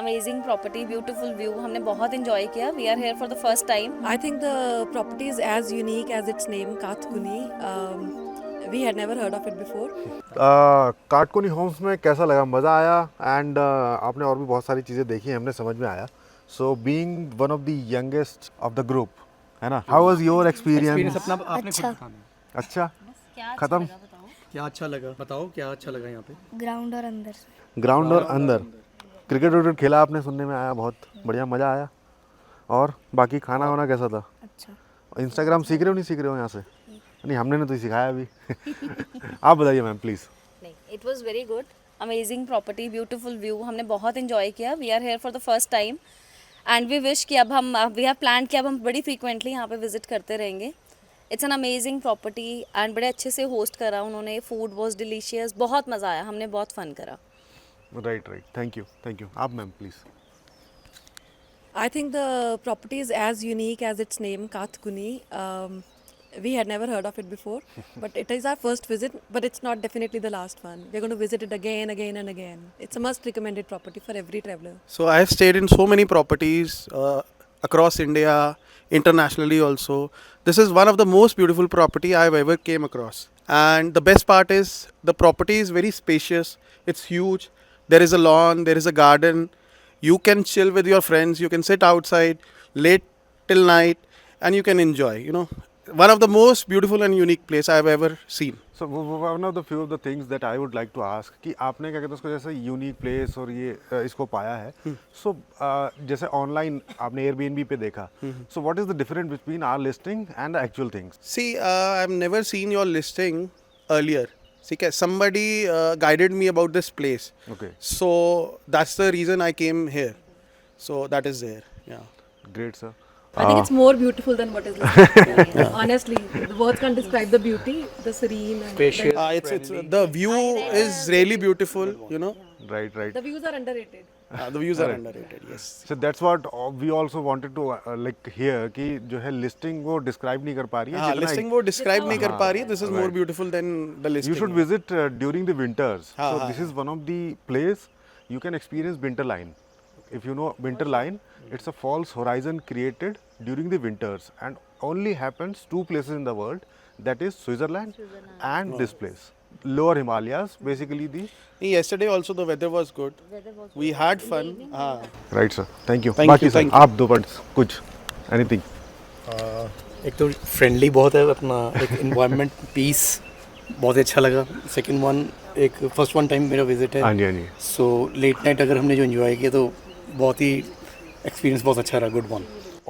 Amazing property, beautiful view, हमने बहुत enjoy किया. We are here for the first time. I think the property is as unique as its name, Kathkuni. We had never heard of it before. काटकोनी homes में कैसा लगा, मज़ा आया. And आपने और भी बहुत सारी चीज़ें देखी हैं, हमने समझ में आया. So being one of the youngest of the group, है ना, हाउ वाज योर एक्सपीरियंस? अपना आपने खुद बताना है। अच्छा, खत्म. क्या अच्छा लगा बताओ, क्या अच्छा लगा यहाँ पे? ग्राउंड और अंदर से ग्राउंड और अंदर क्रिकेट विकेट खेला आपने, सुनने में आया, बहुत बढ़िया, मज़ा आया. और बाकी खाना वाना कैसा था? अच्छा. इंस्टाग्राम सीख रहे हो, नहीं सीख रहे हो यहाँ से? नहीं, हमने ने तो सिखाया अभी. आप बताइए मैम प्लीज़. नहीं, it was very good. Amazing property, beautiful view, हमने बहुत इंजॉय किया. We are here for the first time and we wish कि अब हम वी हैव प्लान कि अब हम बड़ी फ्रीक्वेंटली यहाँ पे विजिट करते रहेंगे. It's an amazing property and बड़े अच्छे से होस्ट करा उन्होंने. फूड वाज डिलीशियस, बहुत मज़ा आया, हमने बहुत फन करा. राइट. Thank you. आप ma'am please. I think the property is as unique as its name, Kathkuni. We had never heard of it before, but it is our first visit, but it's not definitely the last one. We're going to visit it again and again. It's a must recommended property for every traveler. So I have stayed in so many properties across India, internationally also. This is one of the most beautiful property I have ever came across. And the best part is the property is very spacious. It's huge. There is a lawn, there is a garden. You can chill with your friends. You can sit outside late till night, and you can enjoy. You know, one of the most beautiful and unique place I have ever seen. So one of the few of the things that I would like to ask कि आपने क्या कहते हैं उसको, जैसे unique place और ये इसको पाया है. सो जैसे ऑनलाइन आपने एयरबीएनबी पे देखा, so what is the difference between our listing and the actual things? See, I've never seen your listing earlier. See, somebody guided me about this place. Okay. So that's the reason I came here. So that is there. Yeah. Great sir. I think it's more beautiful than what is listed. Honestly, the words can't describe the beauty, the serene, and It's the view is really beautiful. You know, right. the views are underrated. the views are underrated. Yes. So that's what we also wanted to like hear कि जो है listing वो describe नहीं कर पा रही है. हाँ, listing वो describe नहीं कर पा रही. This is more beautiful than the listing. You should visit during the winters. So this is one of the place you can experience Winterline. If you know Winterline, it's a false horizon created during the winters and only happens two places in the world, that is Switzerland and this place. Lower Himalayas, basically the. Yesterday also the weather was good. We had fun. Right sir. Thank you. Thank बाकी you, sir, thank you. आप दो words कुछ anything. एक तो friendly बहुत है अपना, एक इन्वायरमेंट पीस बहुत अच्छा लगा. सेकंड वन, एक फर्स्ट वन टाइम मेरा विजिट है. हाँ जी. सो लेट नाइट अगर हमने जो एंजॉय किया तो बहुत ही एक्सपीरियंस बहुत अच्छा रहा. Good one.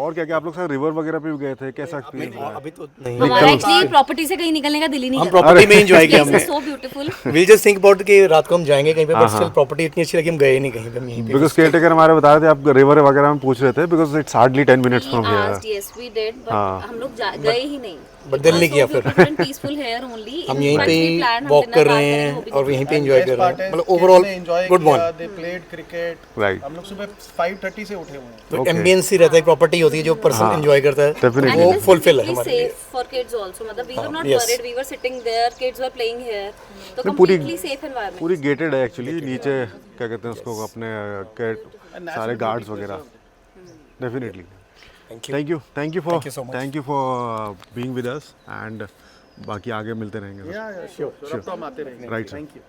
और क्या क्या आप लोग सर रिवर वगैरह पे भी गए थे, कैसा एक्सपीरियंस रहा? अभी तो नहीं, हमारा एक्चुअली प्रॉपर्टी से कहीं निकलने का दिल ही नहीं हम करता. प्रॉपर्टी में एंजॉय किया हमने. So beautiful. Will just think about कि रात को हम जाएंगे कहीं पे, बट स्टिल प्रॉपर्टी इतनी अच्छी लगी हम गए नहीं कहीं पे. हम यहीं पे बिकॉज केयरटेकर हमारे बता रहे थे आप रिवर वगैरह में पूछ रहे थे, because it's hardly 10 minutes from here. Yes, we did, but हम लोग गए ही नहीं. बट दिल नहीं किया फिर. Peaceful here only. हम यहीं पे ही वॉक कर रहे हैं और यहीं पे एंजॉय कर रहे हैं. मतलब overall good one. They played cricket. Right. हम लोग सुबह 5:30 से उठे हुए हैं. तो एम्बियंस ही रहता है, प्रॉपर्टी होती है जो पर्सन एंजॉय करता है. Definitely. वो फुलफिल है हमारे लिए. safe for kids also. मतलब we were not Yes. worried. We were sitting there. Kids were playing here. तो नहीं, पूरी completely safe environment. पूरी गेटेड है एक्चुअली. नीचे क्या कहते हैं उसको, अपने सारे गार्ड्स वगैरह. Definitely. Thank you for being with us and बाकी आगे मिलते रहेंगे. Yeah, sure. अब तो हम आते रहेंगे. Right sir. Thank you.